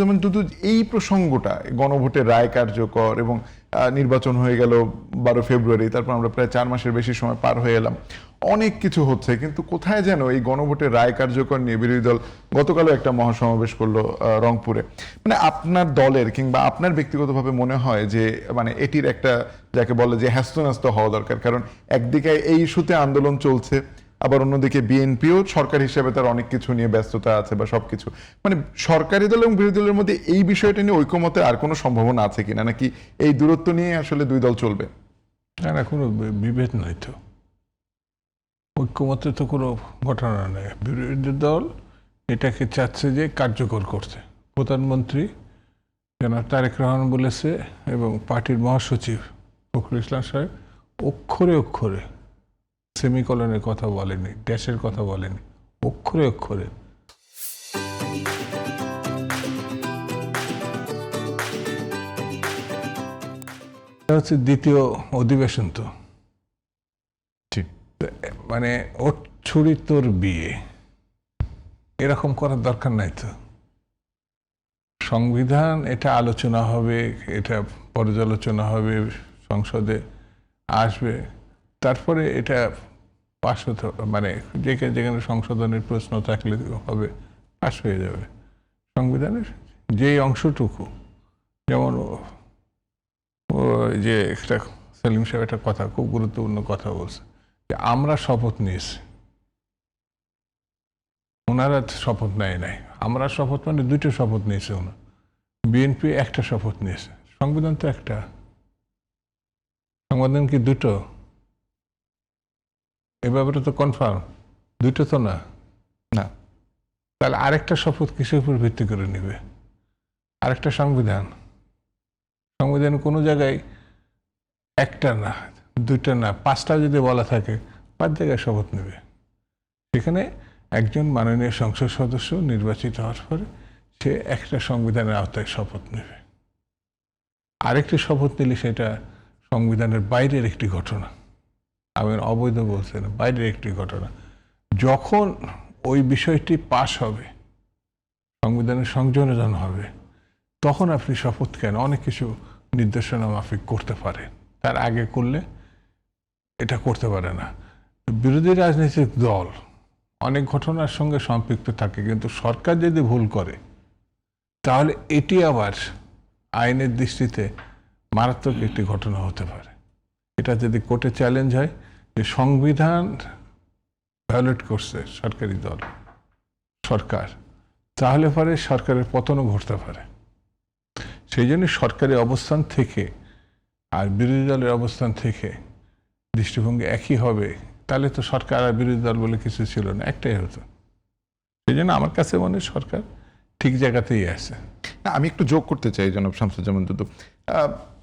যেমন দুদু এই প্রসঙ্গটা গণভোটের রায় কার্যকর এবং নির্বাচন হয়ে গেল 12 ফেব্রুয়ারি, তারপর আমরা প্রায় 4 মাসের বেশি সময় পার হয়ে এলাম, অনেক কিছু হচ্ছে, কিন্তু কোথায় যেন এই গণভোটের রায় কার্যকর নিয়ে বিরোধী দল গতকালও একটা মহাসমাবেশ করলো রংপুরে। মানে আপনার দলের কিংবা আপনার ব্যক্তিগতভাবে মনে হয় যে মানে এটির একটা যাকে বলে যে হ্যাস্তন্যস্ত হওয়া দরকার, কারণ একদিকে এই ইস্যুতে আন্দোলন চলছে, আবার অন্যদিকে বিএনপিও সরকার হিসেবে তার অনেক কিছু নিয়ে ব্যস্ততা আছে বা সবকিছু, মানে সরকারি দল এবং বিরোধী দলের মধ্যে এই বিষয়টা নিয়ে ঐকমত্যের আর কোনো সম্ভাবনা আছে কিনা, নাকি এই দূরত্ব নিয়ে আসলে দুই দল চলবে? না, কোনো বিভেদ নাই তো, ঐক্যমতে তো কোনো ঘটনা নেই। বিরোধী দল এটাকে চাচ্ছে যে কার্যকর করতে। প্রধানমন্ত্রী জনাব তারেক রহমান বলেছে এবং পার্টির মহাসচিব ফখরুল ইসলাম সাহেব অক্ষরে অক্ষরে সেমিকলনের কথা বলেনি, ড্যাশের কথা বলেনি, অক্ষরে অক্ষরে। এটা হচ্ছে দ্বিতীয় অধিবেশন তো, মানে ওর ছুরি তোর বিয়ে এরকম করার দরকার নাই তো। সংবিধান এটা আলোচনা হবে, এটা পর্যালোচনা হবে, সংসদে আসবে, তারপরে এটা পাশ হতে মানে যেখানে সংশোধনের প্রশ্ন থাকলে হবে, পাশ হয়ে যাবে। সংবিধানের যেই অংশটুকু, যেমন যে একটা সেলিম সাহেব একটা কথা, খুব গুরুত্বপূর্ণ কথা বলছে যে আমরা শপথ নিয়েছি, ওনারা শপথ নেয় নাই। আমরা শপথ মানে দুইটা শপথ নিয়েছে ওনার, বিএনপি একটা শপথ নিয়েছে। সংবিধান তো একটা, সংবিধান কি দুটো? এ ব্যাপারে তো কনফার্ম দুটো তো না। না, তাহলে আরেকটা শপথ কিসের উপর ভিত্তি করে নেবে? আরেকটা সংবিধান, সংবিধান কোনো জায়গায় একটা না, দুইটা না, 5টা যদি বলা থাকে 5 জায়গায় শপথ নেবে। সেখানে একজন মাননীয় সংসদ সদস্য নির্বাচিত হওয়ার পরে সে একটা সংবিধানের আওতায় শপথ নেবে। আরেকটি শপথ নিলে সেটা সংবিধানের বাইরের একটি ঘটনা। আমি অবৈধ বলছি না, বাইরের একটি ঘটনা। যখন ওই বিষয়টি পাশ হবে, সংবিধানের সংযোজন হবে, তখন আপনি শপথ কেন অনেক কিছু নির্দেশনা মাফিক করতে পারেন, তার আগে করলে এটা করতে পারে না। বিরোধী রাজনৈতিক দল অনেক ঘটনার সঙ্গে সম্পৃক্ত থাকে, কিন্তু সরকার যদি ভুল করে তাহলে এটি আবার আইনের দৃষ্টিতে মারাত্মক একটি ঘটনা হতে পারে। এটা যদি কোর্টে চ্যালেঞ্জ হয় যে সংবিধান ভায়োলেট করছে সরকারি দল, সরকার, তাহলে পরে সরকারের পতনও ঘটতে পারে। সেই জন্য সরকারি অবস্থান থেকে আর বিরোধী দলের অবস্থান থেকে দৃষ্টিভঙ্গি একই হবে, তাহলে তো সরকার আর বিরোধী দল বলে কিছু ছিল না, একটাই হতো। সেই জন্য আমার কাছে মনে হয় সরকার ঠিক জায়গাতেই আছে। আমি একটু যোগ করতে চাই জনাব শামসুজ্জামান দুদু,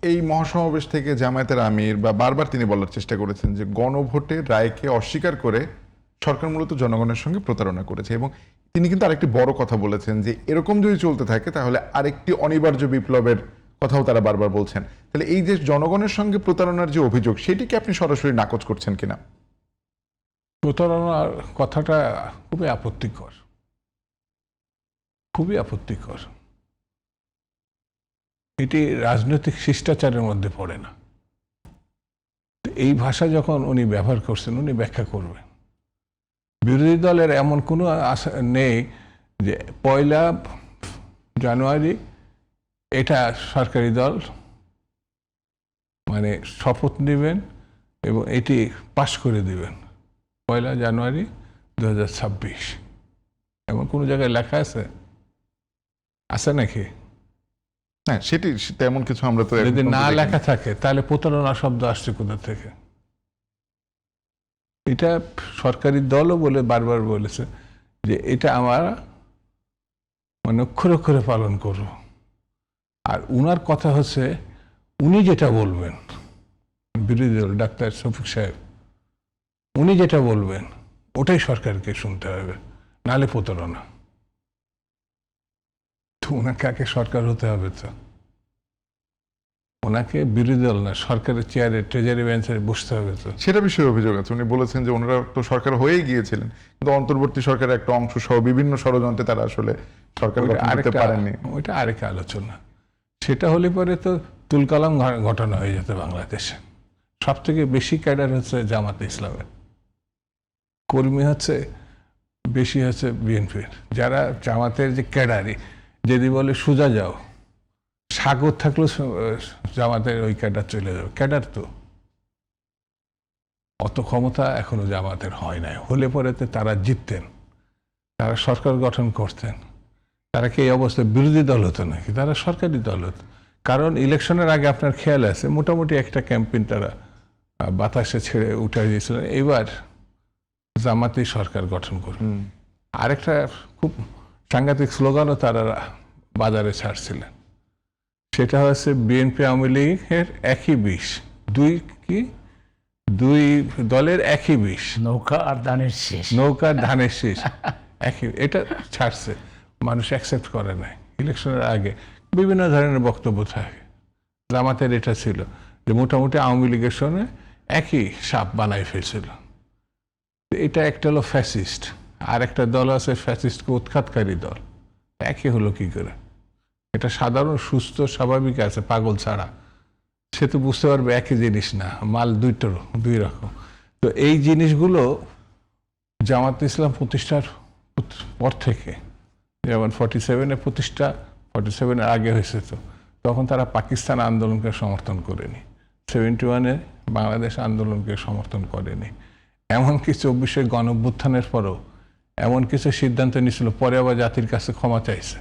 এই মহাসমাবেশ থেকে জামায়াতের আমির বা বারবার তিনি বলার চেষ্টা করেছেন যে গণভোটের রায়কে অস্বীকার করে সরকার মূলত জনগণের সঙ্গে প্রতারণা করেছে, এবং তিনি কিন্তু আরেকটি বড় কথা বলেছেন যে এরকম যদি চলতে থাকে তাহলে আরেকটি অনিবার্য বিপ্লবের কথাও তারা বারবার বলছেন। তাহলে এই যে জনগণের সঙ্গে প্রতারণার যে অভিযোগ, সেটিকে আপনি সরাসরি নাকচ করছেন কিনা? প্রতারণার কথাটা খুবই আপত্তিকর, খুবই আপত্তিকর। এটি রাজনৈতিক শিষ্টাচারের মধ্যে পড়ে না। এই ভাষা যখন উনি ব্যবহার করছেন, উনি ব্যাখ্যা করবেন। বিরোধী দলের এমন কোনো আশা নেই যে 1 জানুয়ারি এটা সরকারি দল মানে শপথ নেবেন এবং এটি পাশ করে দেবেন 1 জানুয়ারি 2026। এমন কোনো জায়গায় লেখা আছে? আছে নাকি? হ্যাঁ, সেটি তেমন কিছু আমরা তো যদি না লেখা থাকে তাহলে প্রতারণা শব্দ আসছে কোথা থেকে? এটা সরকারি দলও বলে বারবার বলেছে যে এটা আমরা মানে অক্ষরে অক্ষরে পালন করব। আর উনার কথা হচ্ছে উনি যেটা বলবেন, বিরোধী দল ডাক্তার শফিক সাহেব, উনি যেটা বলবেন ওটাই সরকারকে শুনতে হবে, নাহলে প্রতারণা। তো ওনাকে আগে সরকার হতে হবে, তো ওনাকে বিরোধী দল না সরকারের চেয়ারে ট্রেজারি বেঞ্চে বসতে হবে। তো সেটা বিষয়ে অভিযোগ আছে, উনি বলেছেন যে ওনারা তো সরকার হয়েই গিয়েছিলেন, কিন্তু অন্তর্বর্তী সরকারের একটা অংশ সহ বিভিন্ন ষড়যন্ত্রে তারা আসলে সরকার ওইটা গঠন করতে আরেকটা পারেননি। ওইটা আরেকটা আলোচনা। সেটা হলে পরে তো তুলকালাম ঘটনা হয়ে যেত বাংলাদেশে। সব থেকে বেশি ক্যাডার হচ্ছে জামাতে ইসলামের, কর্মী হচ্ছে বেশি হচ্ছে বিএনপির। যারা জামাতের যে ক্যাডারি, যদি বলে সোজা যাও, সাগর থাকলেও জামাতের ওই ক্যাডার চলে যাবে। ক্যাডার তো অত ক্ষমতা এখনো জামাতের হয় নাই। হলে পরেতে তারা জিততেন, তারা সরকার গঠন করতেন। তারা কি এই অবস্থায় বিরোধী দল হতো নাকি? তারা সরকারি দল হতো। কারণ ইলেকশনের আগে আপনার খেয়াল আছে মোটামুটি একটা ক্যাম্পেইন তারা বাতাসে ছেড়ে উঠে দিয়েছিলেন, এবার জামাতেই সরকার গঠন করবে। আরেকটা খুব সাংঘাতিক স্লোগানও তারা বাজারে ছাড়ছিলেন, সেটা হচ্ছে বিএনপি আওয়ামী লীগের একই বিষ, দুই দলের একই বিষ, নৌকা আর ধানের শেষ। নৌকার ধানের শীষ একই। এটা ছাড়ছে, মানুষ অ্যাকসেপ্ট করে নাই। ইলেকশনের আগে বিভিন্ন ধরনের বক্তব্য থাকে। জামাতের এটা ছিল যে মোটামুটি আওয়ামী লীগের সঙ্গে একই সাপ বানাই ফেলছিল। এটা একটা হলো ফ্যাসিস্ট, আর একটা দল আছে ফ্যাসিস্টকে উৎখাতকারী দল। একই হলো কি করে? এটা সাধারণ সুস্থ স্বাভাবিক আছে, পাগল ছাড়া সে তো বুঝতে পারবে একই জিনিস না, মাল দুই রকম। তো এই জিনিসগুলো জামাত ইসলাম প্রতিষ্ঠার পর থেকে, যেমন 47-এ প্রতিষ্ঠা, 47-এর আগে হয়েছে, তো তখন তারা পাকিস্তান আন্দোলনকে সমর্থন করেনি, 71-এ বাংলাদেশ আন্দোলনকে সমর্থন করেনি। এমনকি 24-এর গণঅভ্যুত্থানের পরও এমন কিছু সিদ্ধান্ত নিয়েছিল, পরে আবার জাতির কাছে ক্ষমা চাইছে।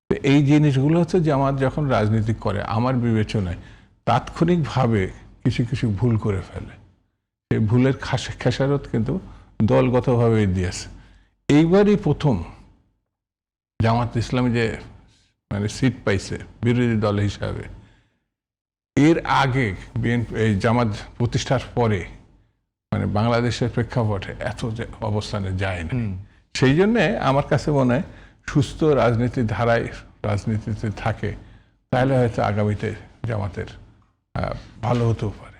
তো এই জিনিসগুলো হচ্ছে জামাত যখন রাজনীতি করে, আমার বিবেচনায় তাৎক্ষণিকভাবে কিছু কিছু ভুল করে ফেলে। সেই ভুলের খেসারত কিন্তু দলগতভাবে দিয়েছে। এইবারই প্রথম জামাত ইসলামী যে মানে সিট পাইছে বিরোধী দল হিসাবে, এর আগে বিএনপি এই জামাত প্রতিষ্ঠার পরে মানে বাংলাদেশের প্রেক্ষাপটে এত যে অবস্থানে যায় না। সেই জন্যে আমার কাছে মনে হয় সুস্থ রাজনীতির ধারায় রাজনীতিতে থাকে, তাহলে হয়তো আগামীতে জামাতের ভালো হতেও পারে।